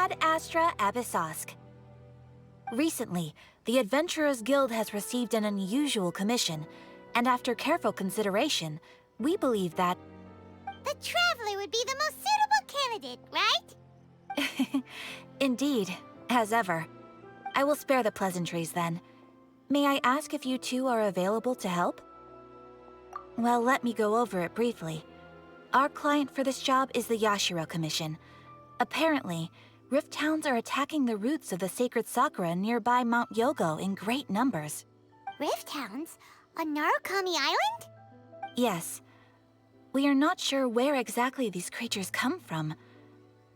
Ad Astra Abyssosk. Recently, the Adventurers Guild has received an unusual commission, and after careful consideration, we believe that... The Traveler would be the most suitable candidate, right? Indeed, as ever. I will spare the pleasantries then. May I ask if you two are available to help? Well, let me go over it briefly. Our client for this job is the Yashiro Commission. Apparently, Rift Hounds are attacking the roots of the sacred sakura nearby Mount Yogo in great numbers. Rift Hounds? On Narukami Island? Yes. We are not sure where exactly these creatures come from.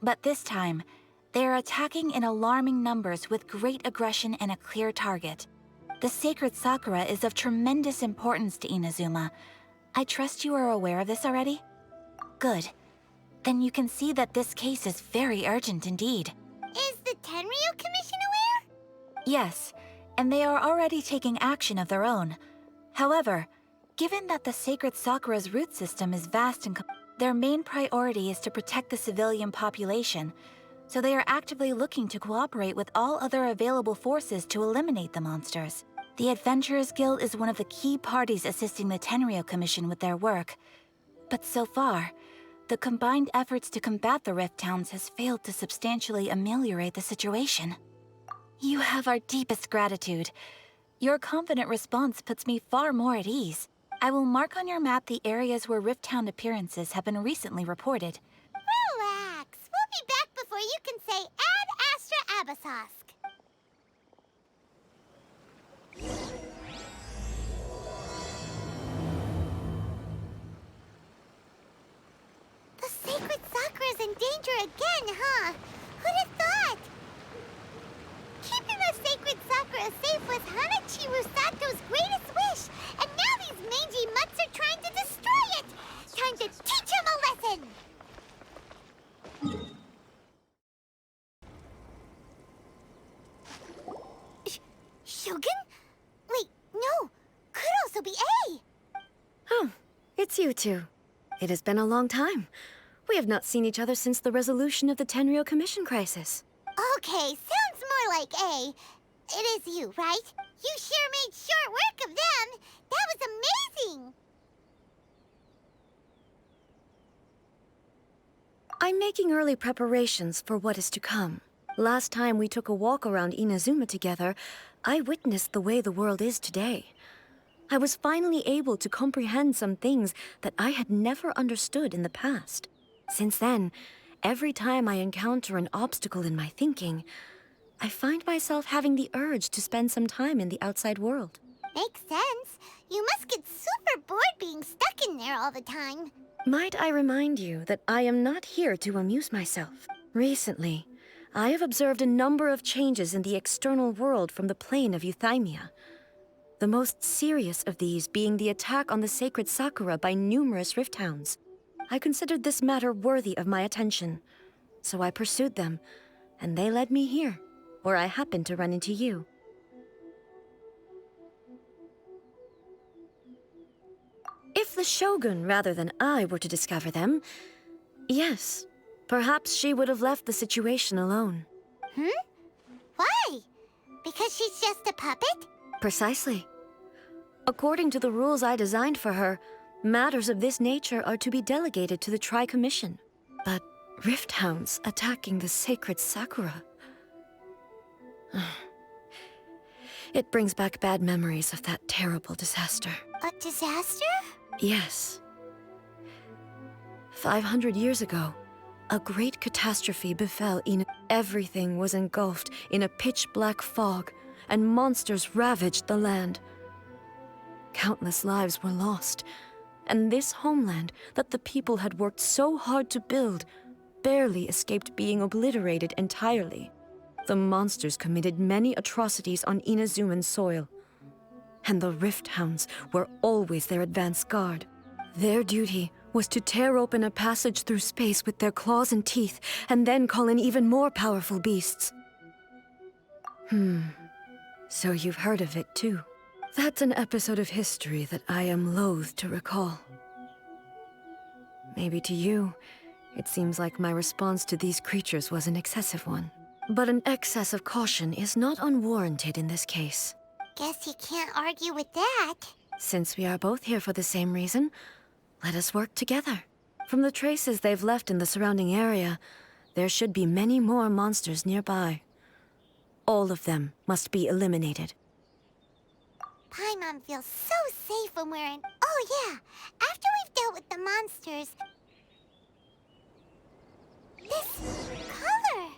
But this time, they are attacking in alarming numbers with great aggression and a clear target. The sacred sakura is of tremendous importance to Inazuma. I trust you are aware of this already? Good. Then you can see that this case is very urgent indeed. Is the Tenryu Commission aware? Yes, and they are already taking action of their own. However, given that the sacred sakura's root system is vast and their main priority is to protect the civilian population, so they are actively looking to cooperate with all other available forces to eliminate the monsters. The Adventurers Guild is one of the key parties assisting the Tenryu Commission with their work. But so far, the combined efforts to combat the Rift Hounds has failed to substantially ameliorate the situation. You have our deepest gratitude. Your confident response puts me far more at ease. I will mark on your map the areas where Rift Hound appearances have been recently reported. Relax. We'll be back before you can say Ad Astra Abyssosk. The sacred sakura's in danger again, huh? Who'd have thought? Keeping the sacred sakura safe was Hanachiru Sato's greatest wish, and now these mangy mutts are trying to destroy it! Time to teach him a lesson! Shogun? Wait, no! Could also be A! Oh, it's you two. It has been a long time. We have not seen each other since the resolution of the Tenryu Commission crisis. Okay, sounds more like A. It is you, right? You sure made short work of them! That was amazing! I'm making early preparations for what is to come. Last time we took a walk around Inazuma together, I witnessed the way the world is today. I was finally able to comprehend some things that I had never understood in the past. Since then, every time I encounter an obstacle in my thinking, I find myself having the urge to spend some time in the outside world. Makes sense. You must get super bored being stuck in there all the time. Might I remind you that I am not here to amuse myself. Recently, I have observed a number of changes in the external world from the plane of Euthymia. The most serious of these being the attack on the sacred sakura by numerous Rift Hounds. I considered this matter worthy of my attention, so I pursued them, and they led me here, where I happened to run into you. If the Shogun rather than I were to discover them, yes, perhaps she would have left the situation alone. Why? Because she's just a puppet? Precisely. According to the rules I designed for her, matters of this nature are to be delegated to the Tri-Commission. But Rift Hounds attacking the sacred Sakura... It brings back bad memories of that terrible disaster. A disaster? Yes. 500 years ago, a great catastrophe befell Ina. Everything was engulfed in a pitch-black fog, and monsters ravaged the land. Countless lives were lost, and this homeland that the people had worked so hard to build barely escaped being obliterated entirely. The monsters committed many atrocities on Inazuman soil, and the Rift Hounds were always their advance guard. Their duty was to tear open a passage through space with their claws and teeth, and then call in even more powerful beasts. So you've heard of it too. That's an episode of history that I am loath to recall. Maybe to you, it seems like my response to these creatures was an excessive one. But an excess of caution is not unwarranted in this case. Guess you can't argue with that. Since we are both here for the same reason, let us work together. From the traces they've left in the surrounding area, there should be many more monsters nearby. All of them must be eliminated. Paimon feels so safe when we're in... Oh yeah, after we've dealt with the monsters... This color!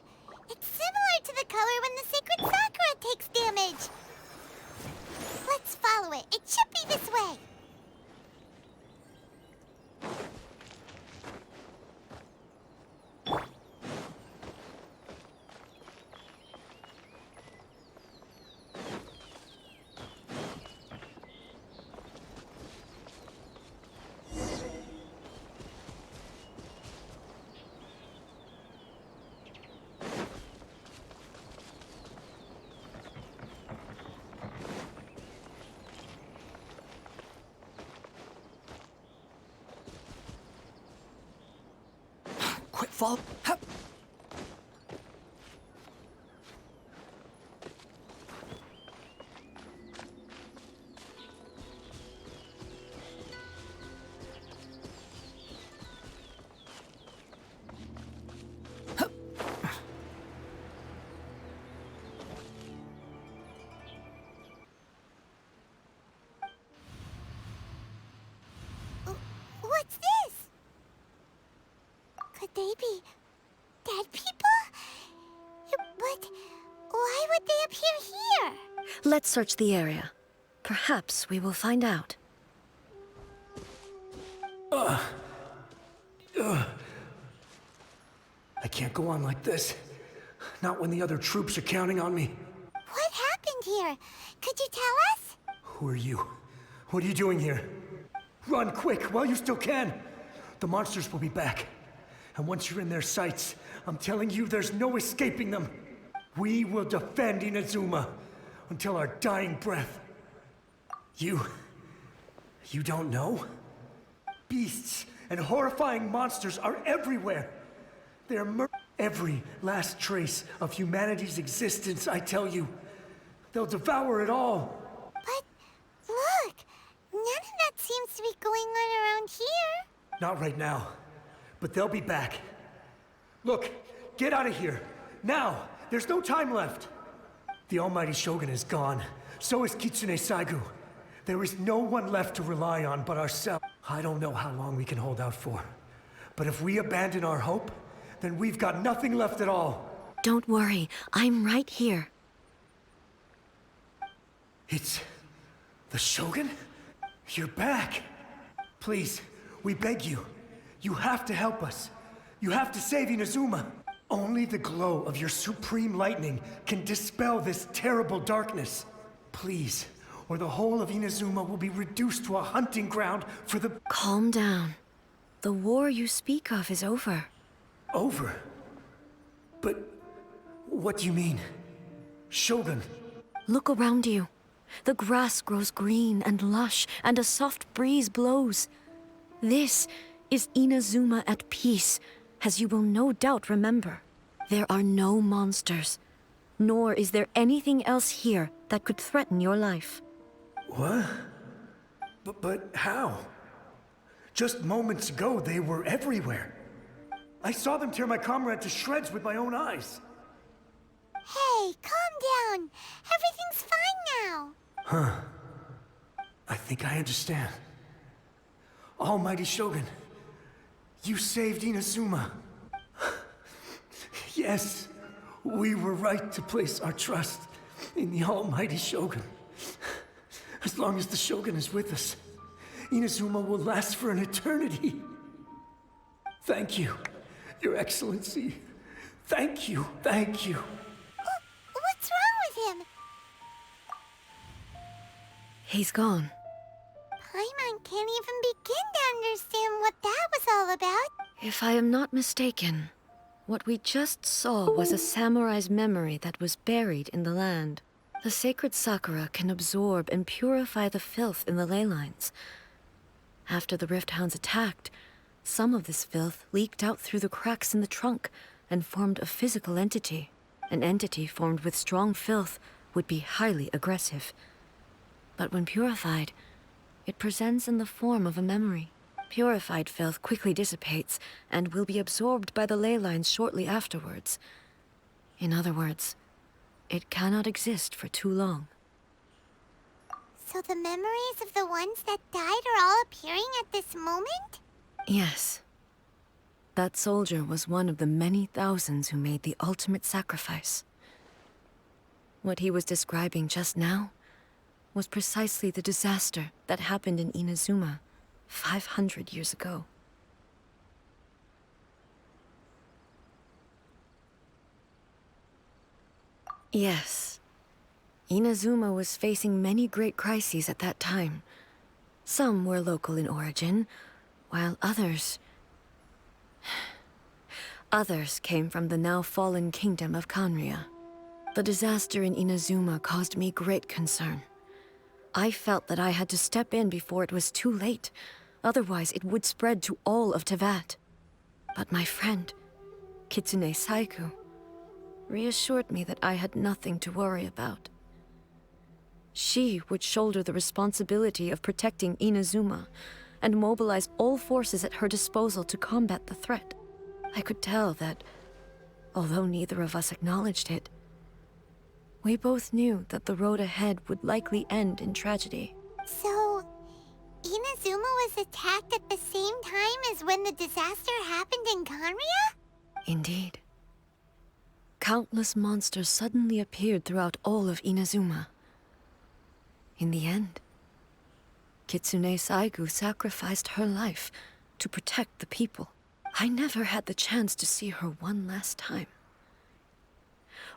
It's similar to the color when the sacred Sakura takes damage. Let's follow it. It should be this way. Quick fall. Hup. What's this? Could they be dead people? But why would they appear here? Let's search the area. Perhaps we will find out. I can't go on like this. Not when the other troops are counting on me. What happened here? Could you tell us? Who are you? What are you doing here? Run quick while you still can. The monsters will be back. And once you're in their sights, I'm telling you, there's no escaping them. We will defend Inazuma until our dying breath. You don't know? Beasts and horrifying monsters are everywhere. They're every last trace of humanity's existence, I tell you. They'll devour it all. But look, none of that seems to be going on around here. Not right now, but they'll be back. Look, get out of here. Now! There's no time left! The almighty Shogun is gone. So is Kitsune Saigu. There is no one left to rely on but ourselves. I don't know how long we can hold out for. But if we abandon our hope, then we've got nothing left at all. Don't worry, I'm right here. It's... the Shogun? You're back! Please, we beg you. You have to help us. You have to save Inazuma. Only the glow of your supreme lightning can dispel this terrible darkness. Please, or the whole of Inazuma will be reduced to a hunting ground for the... Calm down. The war you speak of is over. Over? But... what do you mean? Shogun? Look around you. The grass grows green and lush, and a soft breeze blows. This is Inazuma at peace, as you will no doubt remember. There are no monsters, nor is there anything else here that could threaten your life. What? But how? Just moments ago, they were everywhere. I saw them tear my comrade to shreds with my own eyes. Hey, calm down. Everything's fine now. Huh. I think I understand. Almighty Shogun, you saved Inazuma. Yes, we were right to place our trust in the Almighty Shogun. As long as the Shogun is with us, Inazuma will last for an eternity. Thank you, Your Excellency. Thank you, thank you. What's wrong with him? He's gone. Paimon can't even begin to understand what that was all about. If I am not mistaken, what we just saw was a samurai's memory that was buried in the land. The sacred Sakura can absorb and purify the filth in the ley lines. After the Rift Hounds attacked, some of this filth leaked out through the cracks in the trunk and formed a physical entity. An entity formed with strong filth would be highly aggressive. But when purified, it presents in the form of a memory. Purified filth quickly dissipates and will be absorbed by the ley lines shortly afterwards. In other words, it cannot exist for too long. So the memories of the ones that died are all appearing at this moment? Yes. That soldier was one of the many thousands who made the ultimate sacrifice. What he was describing just now was precisely the disaster that happened in Inazuma 500 years ago. Yes. Inazuma was facing many great crises at that time. Some were local in origin, while others came from the now fallen kingdom of Kanria. The disaster in Inazuma caused me great concern. I felt that I had to step in before it was too late, otherwise it would spread to all of Tevat. But my friend, Kitsune Saiku, reassured me that I had nothing to worry about. She would shoulder the responsibility of protecting Inazuma and mobilize all forces at her disposal to combat the threat. I could tell that, although neither of us acknowledged it, we both knew that the road ahead would likely end in tragedy. So, Inazuma was attacked at the same time as when the disaster happened in Kanria? Indeed. Countless monsters suddenly appeared throughout all of Inazuma. In the end, Kitsune Saigu sacrificed her life to protect the people. I never had the chance to see her one last time.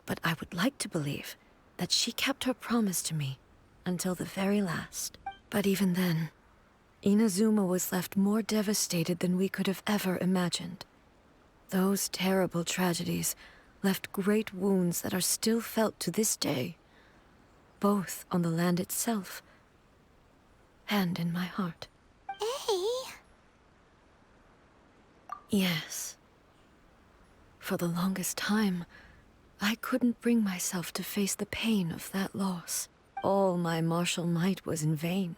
But I would like to believe that she kept her promise to me until the very last. But even then, Inazuma was left more devastated than we could have ever imagined. Those terrible tragedies left great wounds that are still felt to this day, both on the land itself and in my heart. Eh? Yes. For the longest time, I couldn't bring myself to face the pain of that loss. All my martial might was in vain.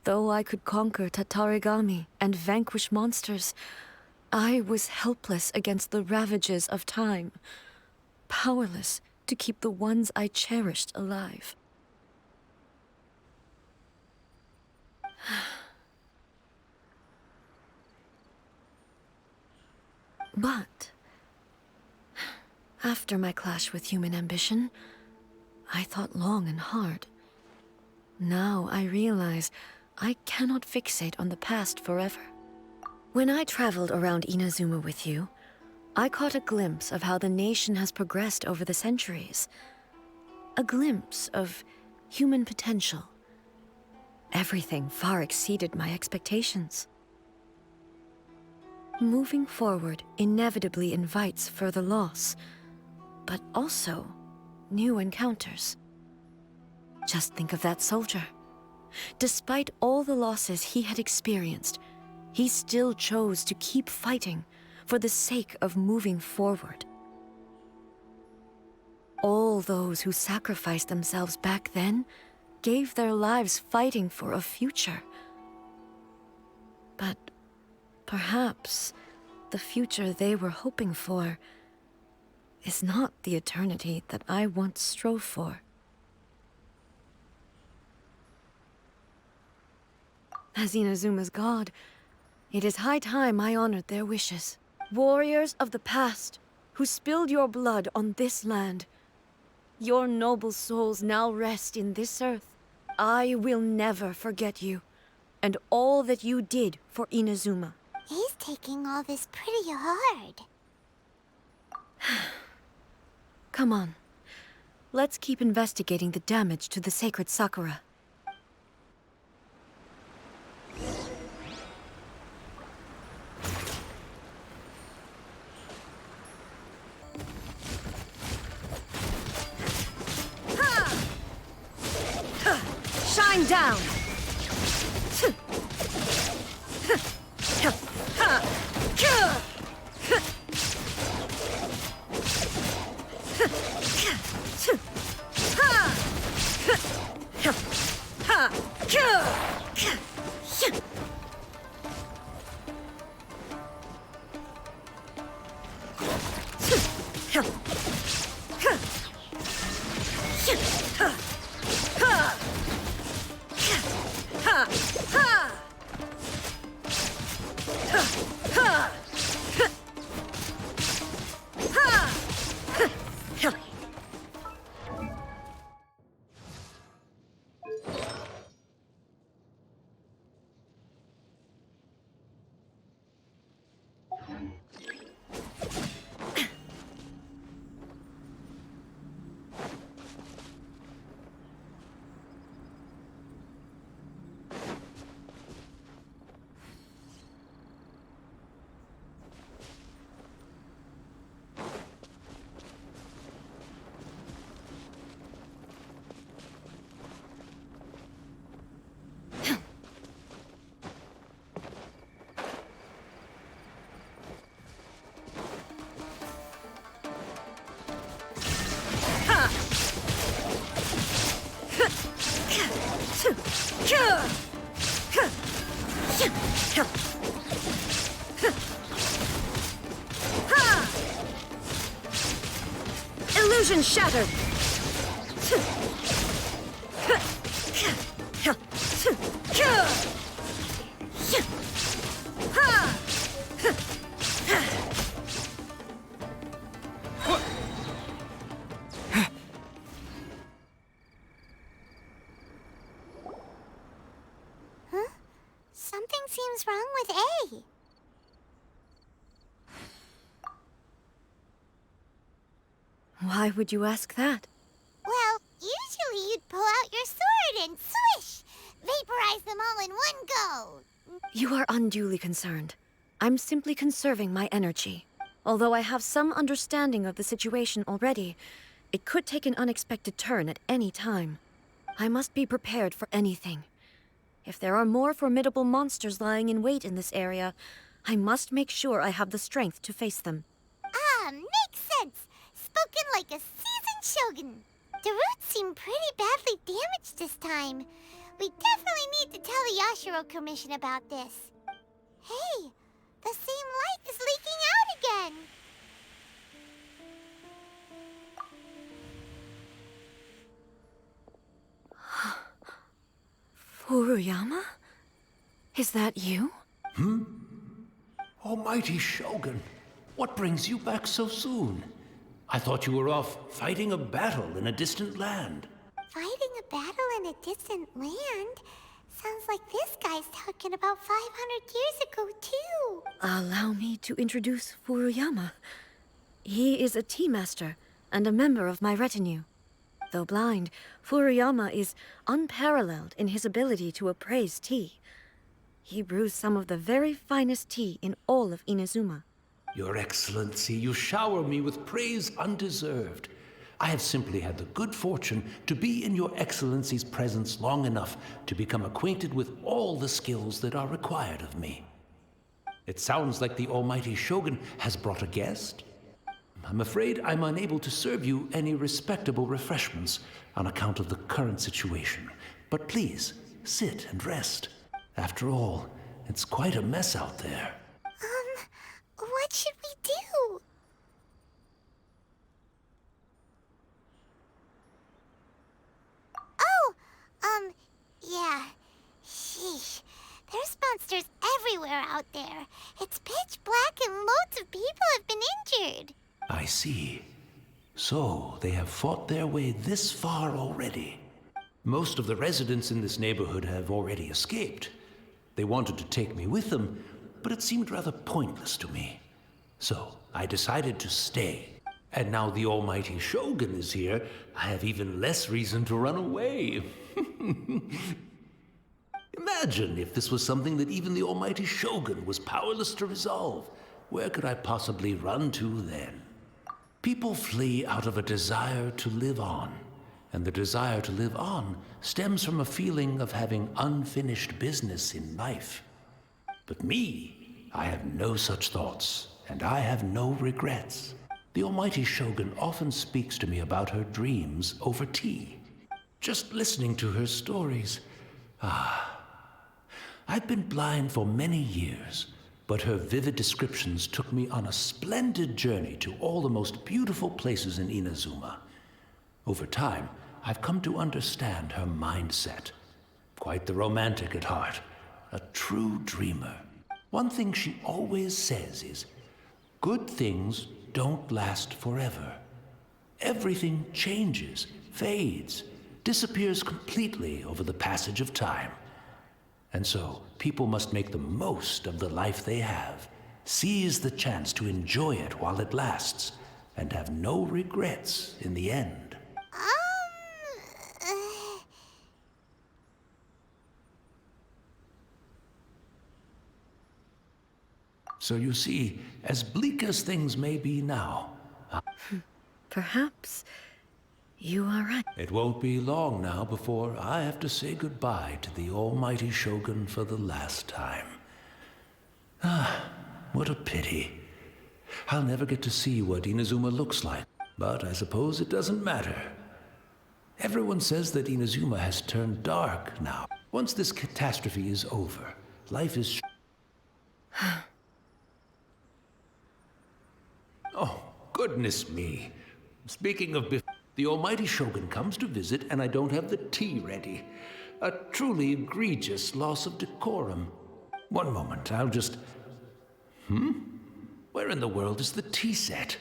Though I could conquer Tatarigami and vanquish monsters, I was helpless against the ravages of time, powerless to keep the ones I cherished alive. But after my clash with human ambition, I thought long and hard. Now I realize I cannot fixate on the past forever. When I traveled around Inazuma with you, I caught a glimpse of how the nation has progressed over the centuries. A glimpse of human potential. Everything far exceeded my expectations. Moving forward inevitably invites further loss, but also new encounters. Just think of that soldier. Despite all the losses he had experienced, he still chose to keep fighting for the sake of moving forward. All those who sacrificed themselves back then gave their lives fighting for a future. But perhaps the future they were hoping for is not the eternity that I once strove for. As Inazuma's god, it is high time I honored their wishes. Warriors of the past, who spilled your blood on this land, your noble souls now rest in this earth. I will never forget you, and all that you did for Inazuma. He's taking all this pretty hard. Come on. Let's keep investigating the damage to the sacred Sakura. Shine down! Illusion shattered! Something seems wrong with A. Why would you ask that? Well, usually you'd pull out your sword and swish! Vaporize them all in one go! You are unduly concerned. I'm simply conserving my energy. Although I have some understanding of the situation already, it could take an unexpected turn at any time. I must be prepared for anything. If there are more formidable monsters lying in wait in this area, I must make sure I have the strength to face them. Ah, makes sense! Spoken like a seasoned shogun. The roots seem pretty badly damaged this time. We definitely need to tell the Yashiro Commission about this. Hey, the same light is leaking out again! Furuyama? Is that you? Almighty Shogun, what brings you back so soon? I thought you were off fighting a battle in a distant land. Fighting a battle in a distant land? Sounds like this guy's talking about 500 years ago, too. Allow me to introduce Furuyama. He is a tea master and a member of my retinue. Though blind, Furuyama is unparalleled in his ability to appraise tea. He brews some of the very finest tea in all of Inazuma. Your Excellency, you shower me with praise undeserved. I have simply had the good fortune to be in Your Excellency's presence long enough to become acquainted with all the skills that are required of me. It sounds like the Almighty Shogun has brought a guest. I'm afraid I'm unable to serve you any respectable refreshments on account of the current situation. But please, sit and rest. After all, it's quite a mess out there. What should we do? Oh, yeah. Sheesh. There's monsters everywhere out there. It's pitch black and loads of people have been injured. I see. So, they have fought their way this far already. Most of the residents in this neighborhood have already escaped. They wanted to take me with them, but it seemed rather pointless to me. So, I decided to stay. And now the Almighty Shogun is here, I have even less reason to run away. Imagine if this was something that even the Almighty Shogun was powerless to resolve. Where could I possibly run to then? People flee out of a desire to live on, and the desire to live on stems from a feeling of having unfinished business in life. But me, I have no such thoughts, and I have no regrets. The Almighty Shogun often speaks to me about her dreams over tea. Just listening to her stories, I've been blind for many years, but her vivid descriptions took me on a splendid journey to all the most beautiful places in Inazuma. Over time, I've come to understand her mindset. Quite the romantic at heart, a true dreamer. One thing she always says is, good things don't last forever. Everything changes, fades, disappears completely over the passage of time. And so, people must make the most of the life they have, seize the chance to enjoy it while it lasts, and have no regrets in the end. So you see, as bleak as things may be now, Perhaps you are right. it won't be long now before I have to say goodbye to the Almighty Shogun for the last time. What a pity. I'll never get to see what Inazuma looks like, but I suppose it doesn't matter. Everyone says that Inazuma has turned dark now. Once this catastrophe is over, life is... Oh, goodness me. Speaking of the almighty Shogun comes to visit and I don't have the tea ready. A truly egregious loss of decorum. One moment, I'll just... Where in the world is the tea set?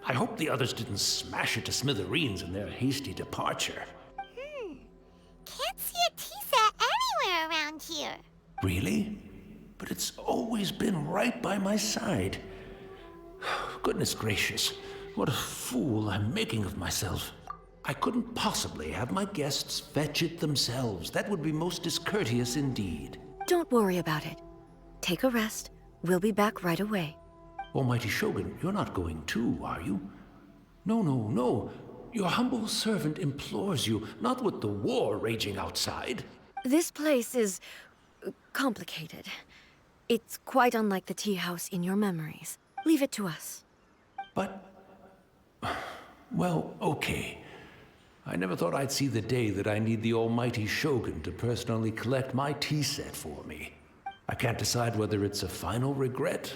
I hope the others didn't smash it to smithereens in their hasty departure. Can't see a tea set anywhere around here. Really? But it's always been right by my side. Goodness gracious, what a fool I'm making of myself. I couldn't possibly have my guests fetch it themselves. That would be most discourteous indeed. Don't worry about it. Take a rest. We'll be back right away. Almighty Shogun, you're not going too, are you? No, no, no. Your humble servant implores you, not with the war raging outside. This place is complicated. It's quite unlike the tea house in your memories. Leave it to us. But... well, okay. I never thought I'd see the day that I need the almighty Shogun to personally collect my tea set for me. I can't decide whether it's a final regret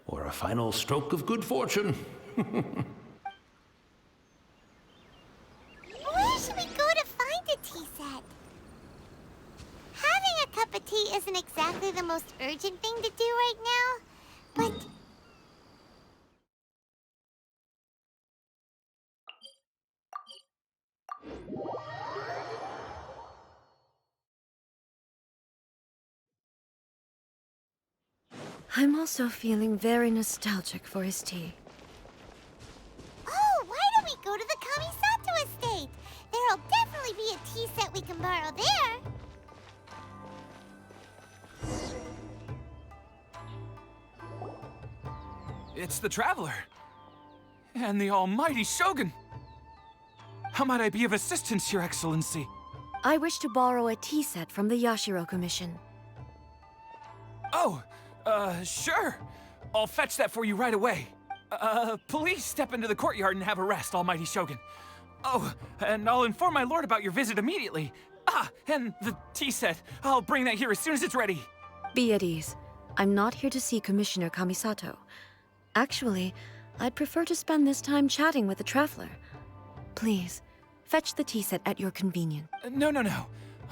or a final stroke of good fortune. Where should we go to find a tea set? Having a cup of tea isn't exactly the most urgent thing to do right now, but... I'm also feeling very nostalgic for his tea. Oh, why don't we go to the Kamisato estate? There'll definitely be a tea set we can borrow there. It's the Traveler. And the almighty Shogun. How might I be of assistance, Your Excellency? I wish to borrow a tea set from the Yashiro Commission. Oh, sure. I'll fetch that for you right away. Please step into the courtyard and have a rest, almighty Shogun. Oh, and I'll inform my lord about your visit immediately. Ah, and the tea set. I'll bring that here as soon as it's ready. Be at ease. I'm not here to see Commissioner Kamisato. Actually, I'd prefer to spend this time chatting with the Traveler. Please, fetch the tea set at your convenience. No.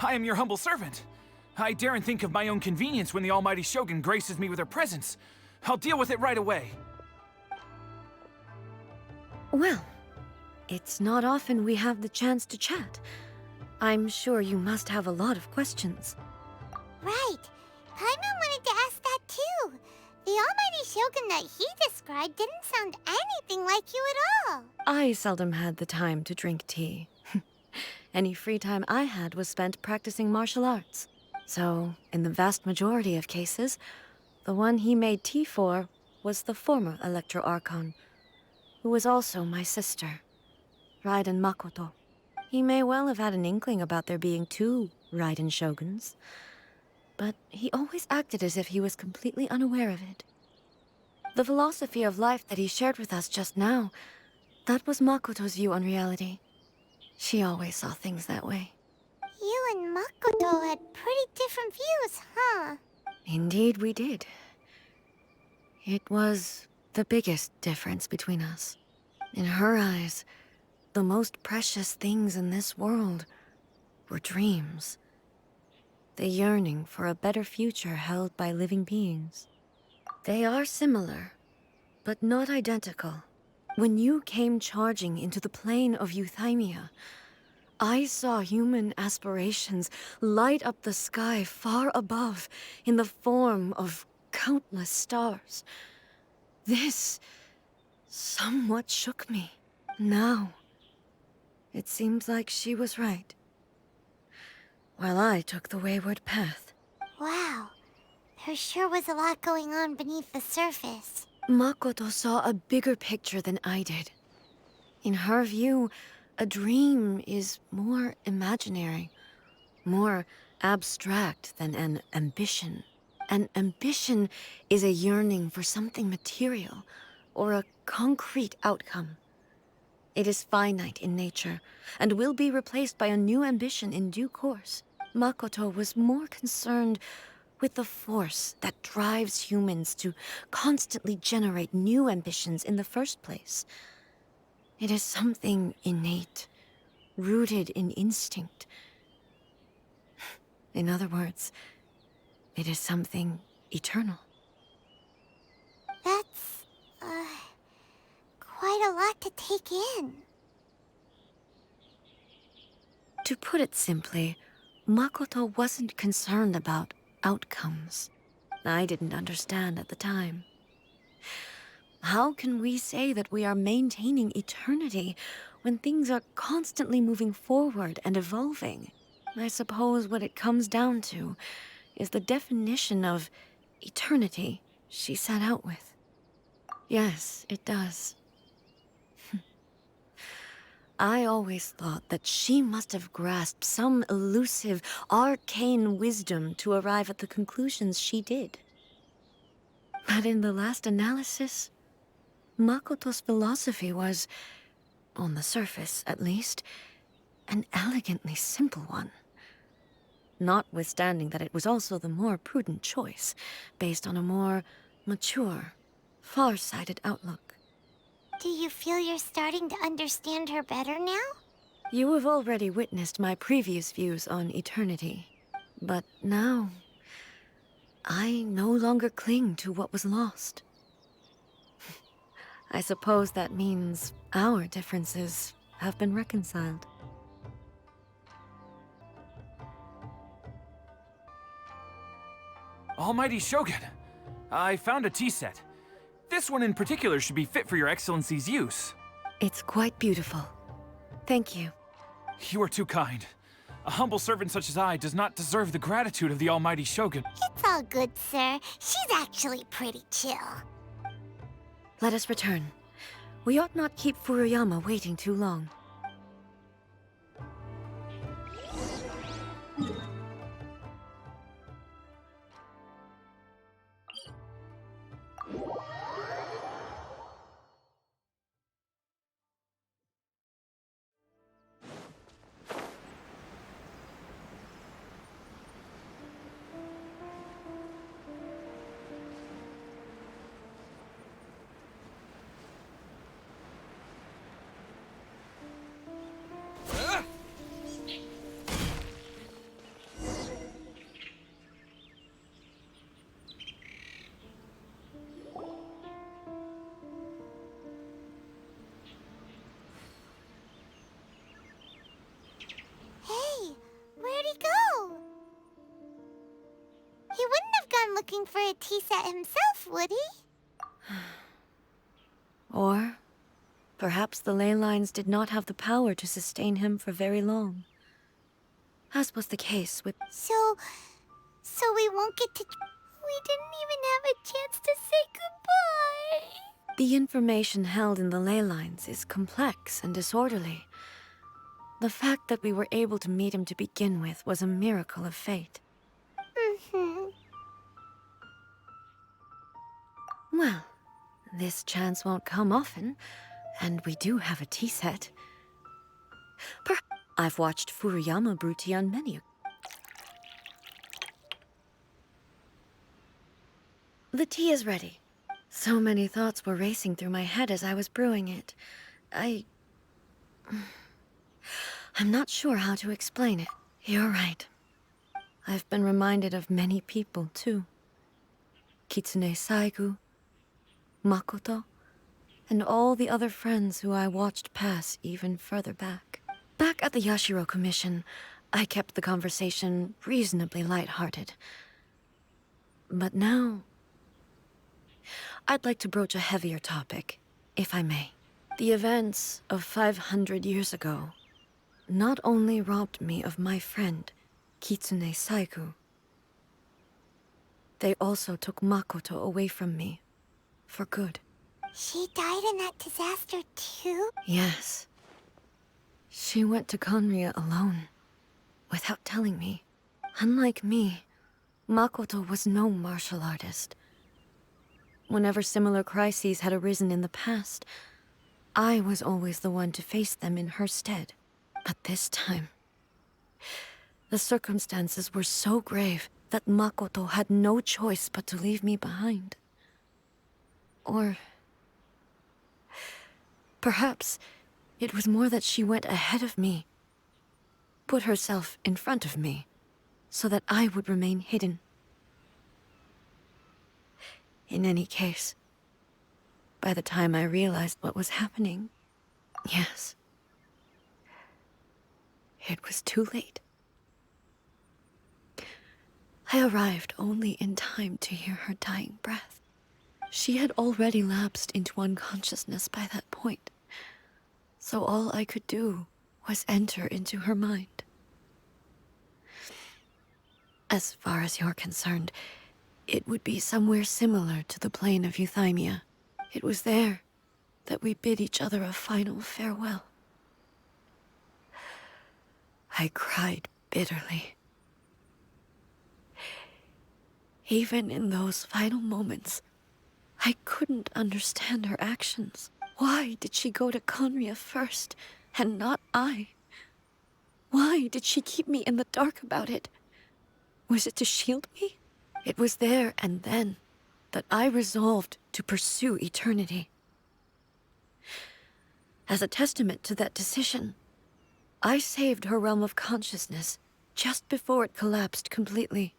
I am your humble servant. I daren't think of my own convenience when the almighty Shogun graces me with her presence. I'll deal with it right away. Well, it's not often we have the chance to chat. I'm sure you must have a lot of questions. Right. Paimon wanted to ask that too. The almighty Shogun that he described didn't sound anything like you at all. I seldom had the time to drink tea. Any free time I had was spent practicing martial arts. So, in the vast majority of cases, the one he made tea for was the former Electro Archon, who was also my sister, Raiden Makoto. He may well have had an inkling about there being two Raiden Shoguns, but he always acted as if he was completely unaware of it. The philosophy of life that he shared with us just now, that was Makoto's view on reality. She always saw things that way. You and Makoto had pretty different views, huh? Indeed we did. It was the biggest difference between us. In her eyes, the most precious things in this world were dreams. The yearning for a better future held by living beings. They are similar, but not identical. When you came charging into the plane of Euthymia, I saw human aspirations light up the sky far above in the form of countless stars. This somewhat shook me. Now, it seems like she was right, while I took the wayward path. Wow. There sure was a lot going on beneath the surface. Makoto saw a bigger picture than I did. In her view, a dream is more imaginary, more abstract than an ambition. An ambition is a yearning for something material, or a concrete outcome. It is finite in nature, and will be replaced by a new ambition in due course. Makoto was more concerned with the force that drives humans to constantly generate new ambitions in the first place. It is something innate, rooted in instinct. In other words, it is something eternal. That's, quite a lot to take in. To put it simply, Makoto wasn't concerned about outcomes. I didn't understand at the time. How can we say that we are maintaining eternity when things are constantly moving forward and evolving? I suppose what it comes down to is the definition of eternity she set out with. Yes, it does. I always thought that she must have grasped some elusive, arcane wisdom to arrive at the conclusions she did. But in the last analysis, Makoto's philosophy was, on the surface at least, an elegantly simple one. Notwithstanding that it was also the more prudent choice, based on a more mature, far-sighted outlook. Do you feel you're starting to understand her better now? You have already witnessed my previous views on eternity, but now I no longer cling to what was lost. I suppose that means our differences have been reconciled. Almighty Shogun, I found a tea set. This one in particular should be fit for your Excellency's use. It's quite beautiful. Thank you. You are too kind. A humble servant such as I does not deserve the gratitude of the Almighty Shogun. It's all good, sir. She's actually pretty chill. Let us return. We ought not keep Furuyama waiting too long. Hey, where'd he go? He wouldn't have gone looking for a tea set himself, would he? Or perhaps the ley lines did not have the power to sustain him for very long. As was the case with... So we won't get to... We didn't even have a chance to say goodbye. The information held in the ley lines is complex and disorderly. The fact that we were able to meet him to begin with was a miracle of fate. Mm-hmm. Well, this chance won't come often, and we do have a tea set. I've watched Furuyama brew tea on many. The tea is ready. So many thoughts were racing through my head as I was brewing it. I'm not sure how to explain it. You're right. I've been reminded of many people, too. Kitsune Saigu, Makoto, and all the other friends who I watched pass even further back. Back at the Yashiro Commission, I kept the conversation reasonably lighthearted. But now, I'd like to broach a heavier topic, if I may. The events of 500 years ago not only robbed me of my friend, Kitsune Saigu, they also took Makoto away from me, for good. She died in that disaster too? Yes. She went to Conria alone, without telling me. Unlike me, Makoto was no martial artist. Whenever similar crises had arisen in the past, I was always the one to face them in her stead. But this time, the circumstances were so grave that Makoto had no choice but to leave me behind. Or perhaps it was more that she went ahead of me, put herself in front of me, so that I would remain hidden. In any case, by the time I realized what was happening, yes, it was too late. I arrived only in time to hear her dying breath. She had already lapsed into unconsciousness by that point, so all I could do was enter into her mind. As far as you're concerned, it would be somewhere similar to the plane of Euthymia. It was there that we bid each other a final farewell. I cried bitterly. Even in those final moments, I couldn't understand her actions. Why did she go to Conria first, and not I? Why did she keep me in the dark about it? Was it to shield me? It was there and then that I resolved to pursue eternity. As a testament to that decision, I saved her realm of consciousness just before it collapsed completely,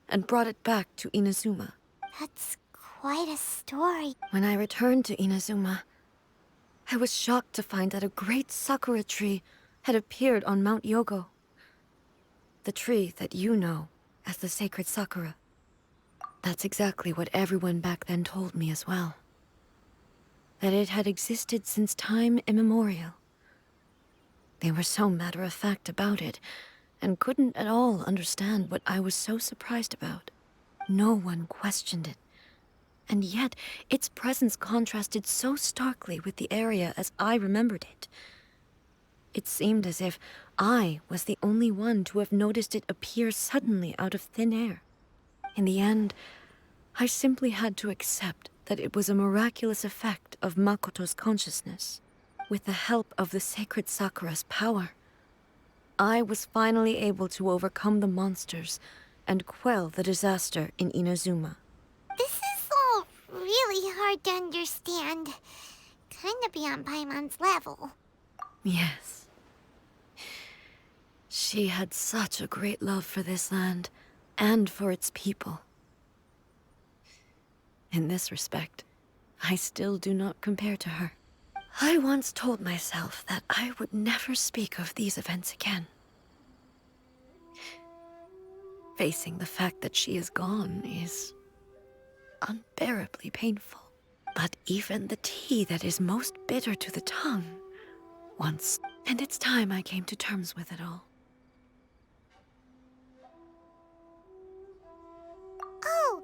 and brought it back to Inazuma. That's quite a story. When I returned to Inazuma, I was shocked to find that a great sakura tree had appeared on Mount Yogo. The tree that you know as the sacred sakura. That's exactly what everyone back then told me as well. That it had existed since time immemorial. They were so matter-of-fact about it, and couldn't at all understand what I was so surprised about. No one questioned it. And yet, its presence contrasted so starkly with the area as I remembered it. It seemed as if I was the only one to have noticed it appear suddenly out of thin air. In the end, I simply had to accept that it was a miraculous effect of Makoto's consciousness. With the help of the sacred Sakura's power, I was finally able to overcome the monsters and quell the disaster in Inazuma. This is all really hard to understand. Kinda beyond Paimon's level. Yes. She had such a great love for this land, and for its people. In this respect, I still do not compare to her. I once told myself that I would never speak of these events again. Facing the fact that she is gone is unbearably painful. But even the tea that is most bitter to the tongue once, and it's time I came to terms with it all. Oh,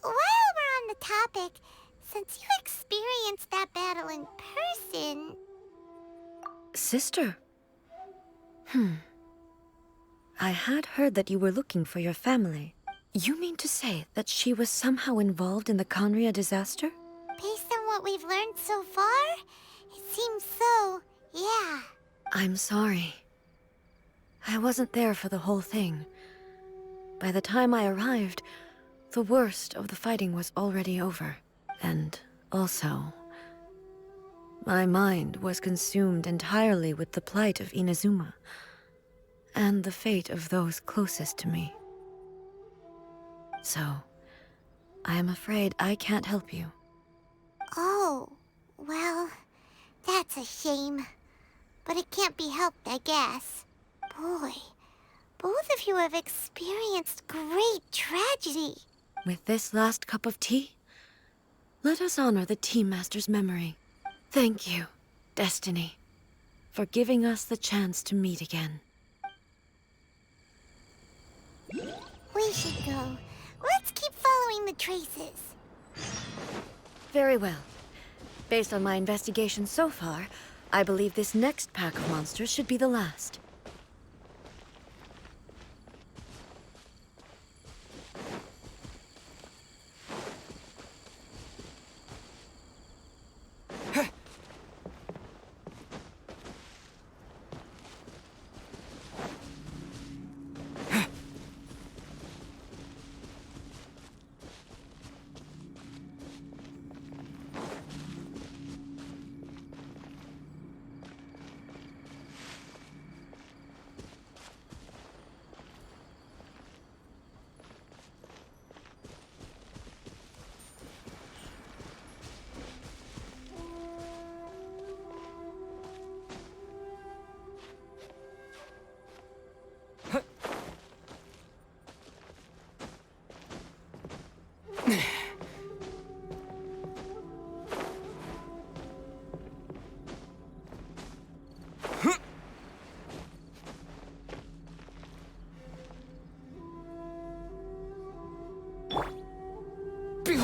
while we're on the topic, since you experienced that battle in person... Sister? I had heard that you were looking for your family. You mean to say that she was somehow involved in the Conria disaster? Based on what we've learned so far, it seems so, yeah. I'm sorry. I wasn't there for the whole thing. By the time I arrived, the worst of the fighting was already over. And also, my mind was consumed entirely with the plight of Inazuma, and the fate of those closest to me. So, I am afraid I can't help you. Oh, well, that's a shame. But it can't be helped, I guess. Boy, both of you have experienced great tragedy. With this last cup of tea, let us honor the Tea Master's memory. Thank you, Destiny, for giving us the chance to meet again. We should go. Let's keep following the traces. Very well. Based on my investigation so far, I believe this next pack of monsters should be the last.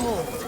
cold.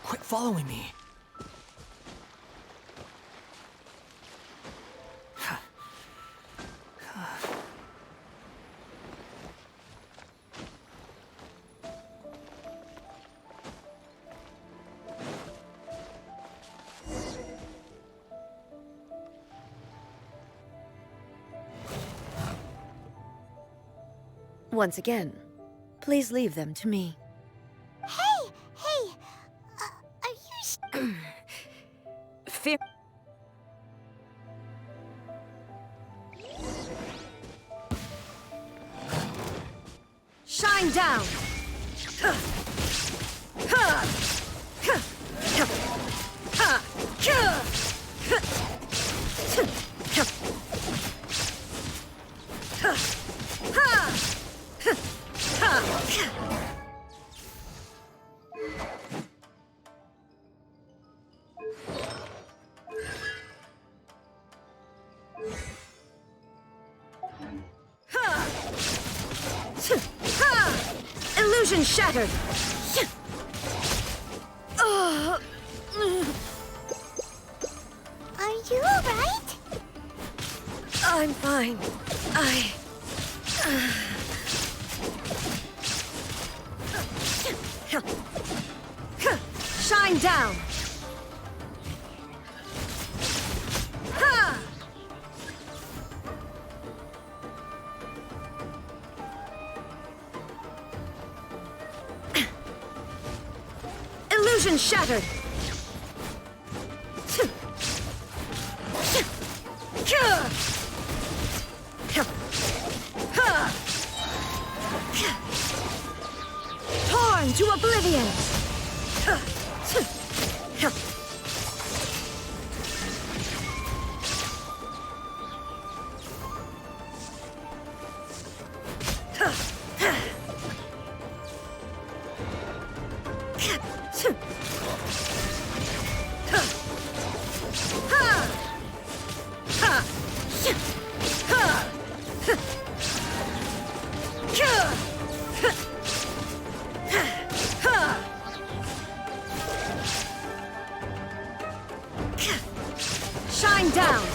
Quit following me. Once again, please leave them to me. Hey, are you Fear. Shine down! Illusion shattered! Are you alright? I'm fine. Shine down! Illusion shattered! Torn to oblivion! Shine down!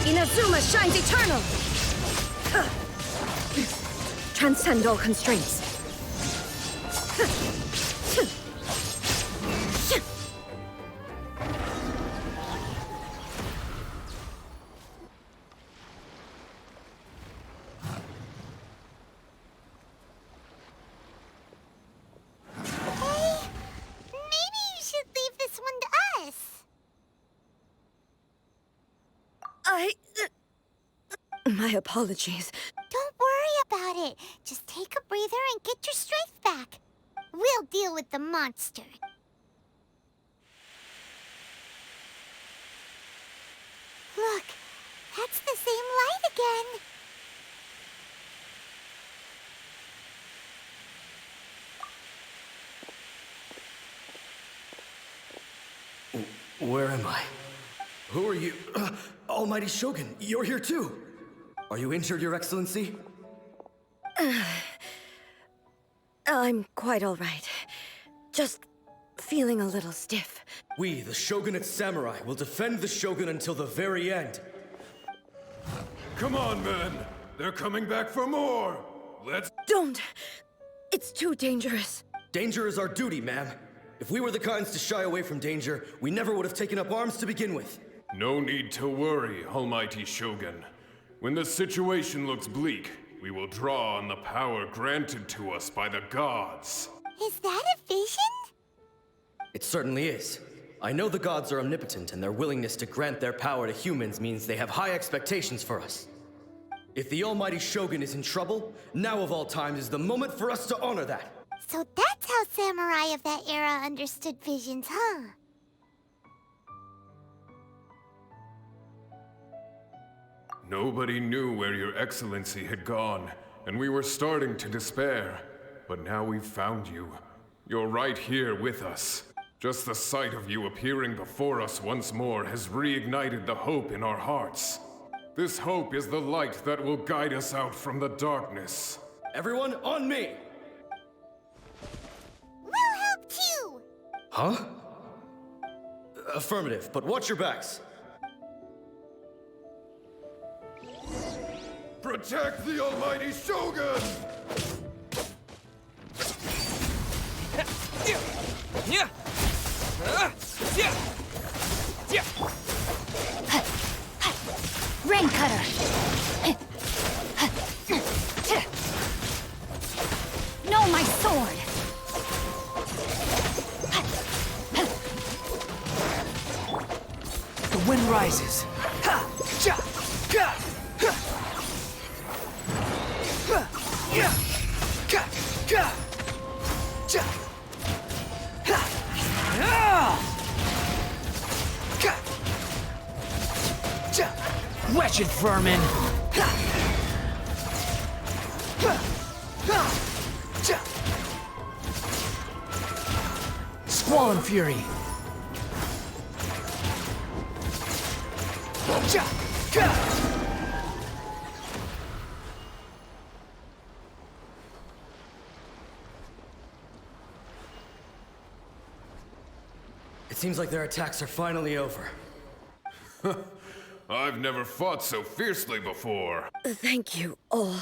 Inazuma shines eternal! Transcend all constraints. Maybe you should leave this one to us. My apologies. Don't worry about it. Just take a breather and get your strength back. We'll deal with the monster. Look, that's the same light again. Where am I? Who are you? Almighty Shogun, you're here too! Are you injured, Your Excellency? I'm quite all right. Just feeling a little stiff. We, the Shogunate Samurai, will defend the Shogun until the very end. Come on, men! They're coming back for more! Let's... Don't! It's too dangerous. Danger is our duty, ma'am. If we were the kinds to shy away from danger, we never would have taken up arms to begin with. No need to worry, Almighty Shogun. When the situation looks bleak, we will draw on the power granted to us by the gods. Is that a vision? It certainly is. I know the gods are omnipotent, and their willingness to grant their power to humans means they have high expectations for us. If the Almighty Shogun is in trouble, now of all times is the moment for us to honor that. So that's how samurai of that era understood visions, huh? Nobody knew where Your Excellency had gone, and we were starting to despair. But now we've found you. You're right here with us. Just the sight of you appearing before us once more has reignited the hope in our hearts. This hope is the light that will guide us out from the darkness. Everyone, on me! We'll help too! Huh? Affirmative, but watch your backs. Protect the Almighty Shogun! Rain Cutter! No, my sword! The wind rises. Wretched vermin! Squall and fury! It seems like their attacks are finally over. I've never fought so fiercely before. Thank you all.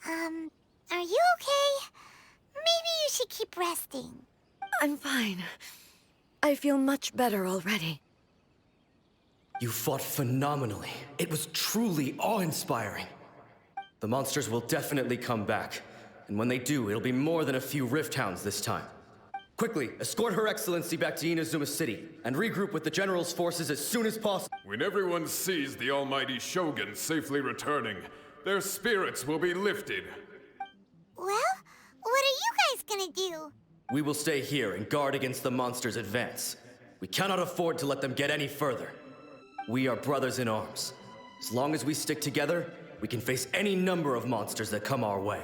Are you okay? Maybe you should keep resting. I'm fine. I feel much better already. You fought phenomenally. It was truly awe-inspiring. The monsters will definitely come back. And when they do, it'll be more than a few Rift Hounds this time. Quickly, escort Her Excellency back to Inazuma City, and regroup with the General's forces as soon as possible. When everyone sees the Almighty Shogun safely returning, their spirits will be lifted. Well, what are you guys gonna do? We will stay here and guard against the monsters' advance. We cannot afford to let them get any further. We are brothers in arms. As long as we stick together, we can face any number of monsters that come our way.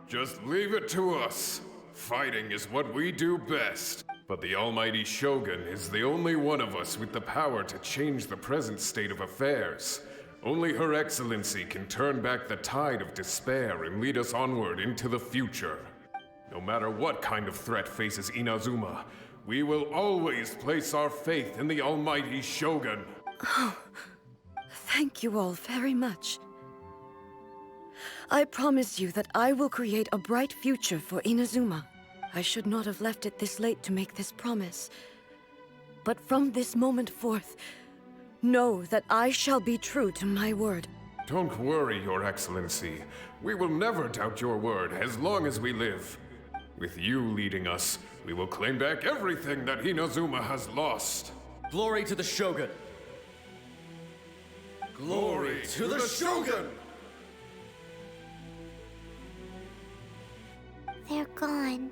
Just leave it to us. Fighting is what we do best. But the Almighty Shogun is the only one of us with the power to change the present state of affairs. Only Her Excellency can turn back the tide of despair and lead us onward into the future. No matter what kind of threat faces Inazuma, we will always place our faith in the almighty Shogun. Thank you all very much. I promise you that I will create a bright future for Inazuma. I should not have left it this late to make this promise. But from this moment forth, know that I shall be true to my word. Don't worry, Your Excellency. We will never doubt your word as long as we live. With you leading us, we will claim back everything that Inazuma has lost. Glory to the Shogun! Glory to the Shogun! They're gone.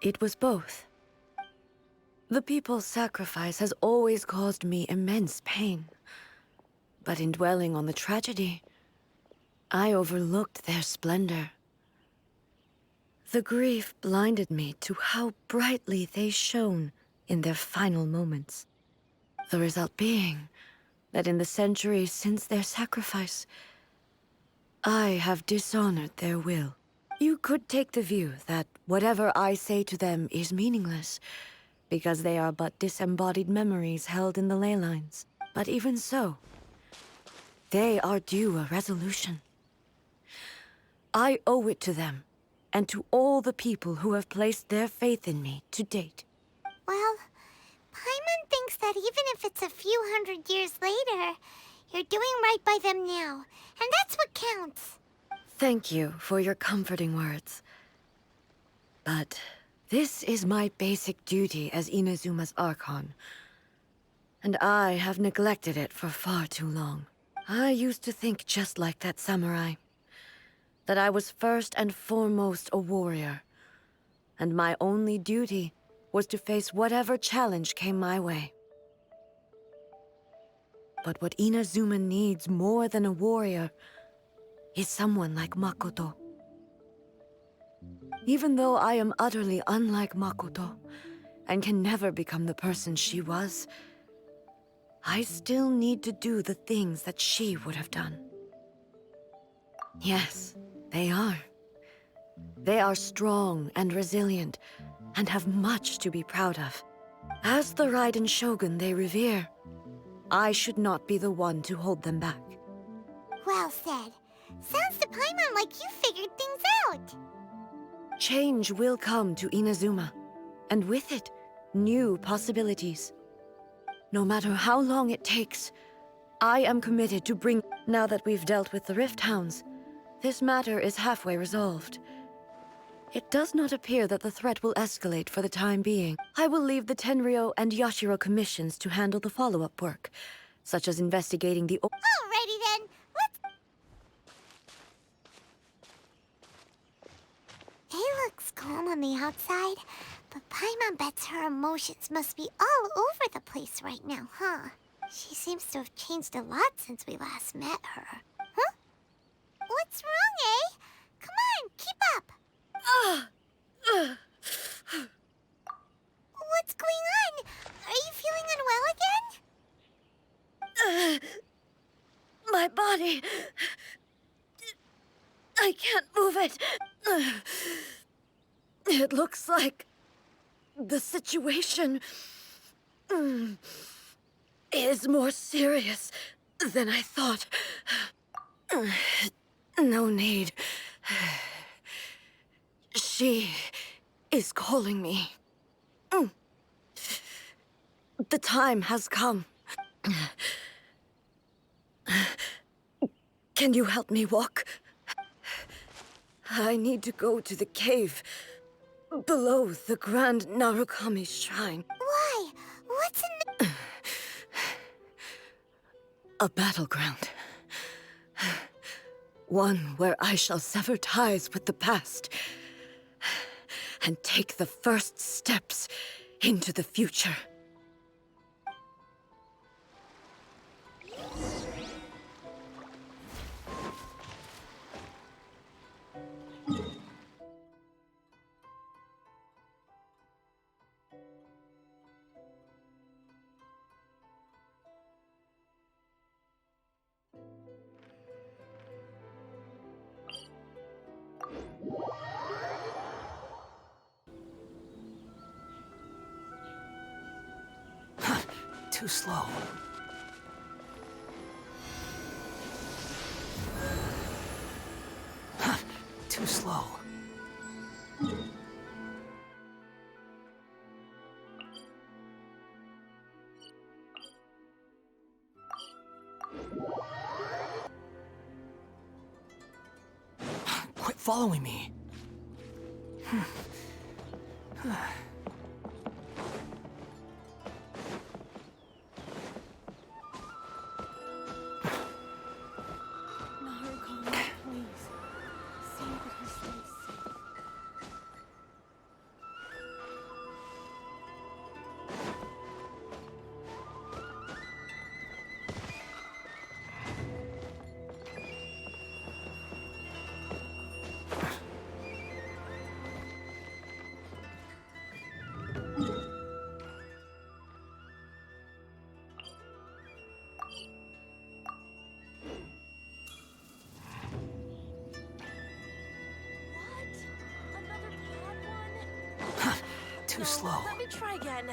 It was both. The people's sacrifice has always caused me immense pain. But in dwelling on the tragedy, I overlooked their splendor. The grief blinded me to how brightly they shone in their final moments. The result being that in the centuries since their sacrifice, I have dishonored their will. You could take the view that whatever I say to them is meaningless, because they are but disembodied memories held in the ley lines. But even so, they are due a resolution. I owe it to them, and to all the people who have placed their faith in me to date. Well, Paimon thinks that even if it's a few hundred years later, you're doing right by them now, and that's what counts. Thank you for your comforting words. But this is my basic duty as Inazuma's Archon, and I have neglected it for far too long. I used to think just like that samurai, that I was first and foremost a warrior, and my only duty was to face whatever challenge came my way. But what Inazuma needs more than a warrior is someone like Makoto. Even though I am utterly unlike Makoto, and can never become the person she was, I still need to do the things that she would have done. Yes, they are. They are strong and resilient, and have much to be proud of. As the Raiden Shogun they revere, I should not be the one to hold them back. Well said. Sounds to Paimon like you figured things out. Change will come to Inazuma, and with it, new possibilities. No matter how long it takes, I am committed to bring... Now that we've dealt with the Rift Hounds, this matter is halfway resolved. It does not appear that the threat will escalate for the time being. I will leave the Tenryo and Yashiro commissions to handle the follow-up work, such as investigating the... Alrighty then, let's... He looks calm on the outside, but Paimon bets her emotions must be all over the place right now, huh? She seems to have changed a lot since we last met her. Huh? What's wrong, eh? Come on, keep up! What's going on? Are you feeling unwell again? My body... I can't move it. It looks like... the situation... is more serious than I thought. No need. She is calling me. The time has come. Can you help me walk? I need to go to the cave below the Grand Narukami Shrine. Why? What's in the... A battleground. One where I shall sever ties with the past and take the first steps into the future. Too slow. Too slow. Quit following me. Too slow. Let me try again.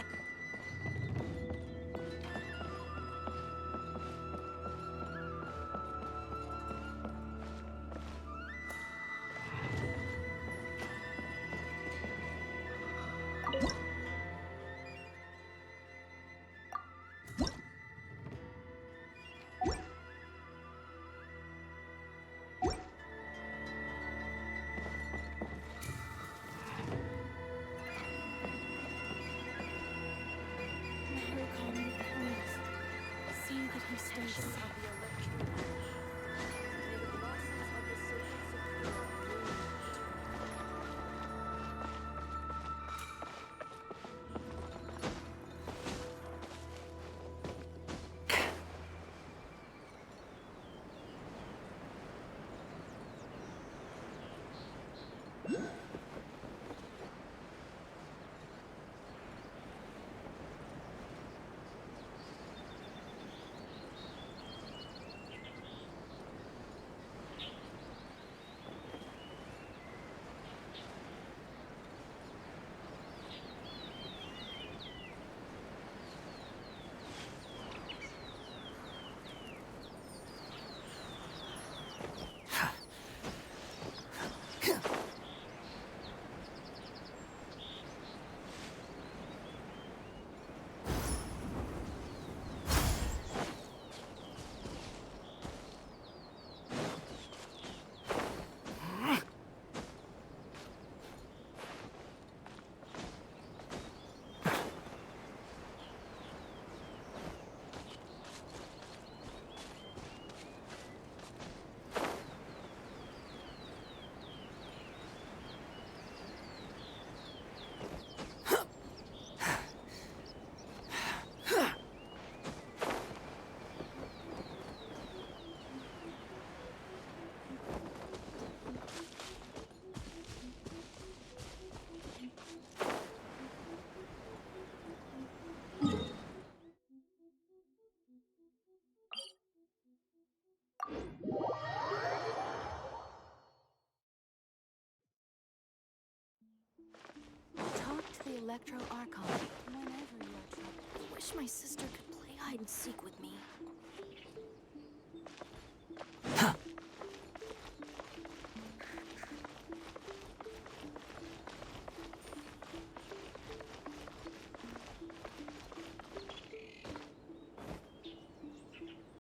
Talk to the Electro Archon whenever you are troubled. I wish my sister could play hide and seek with me.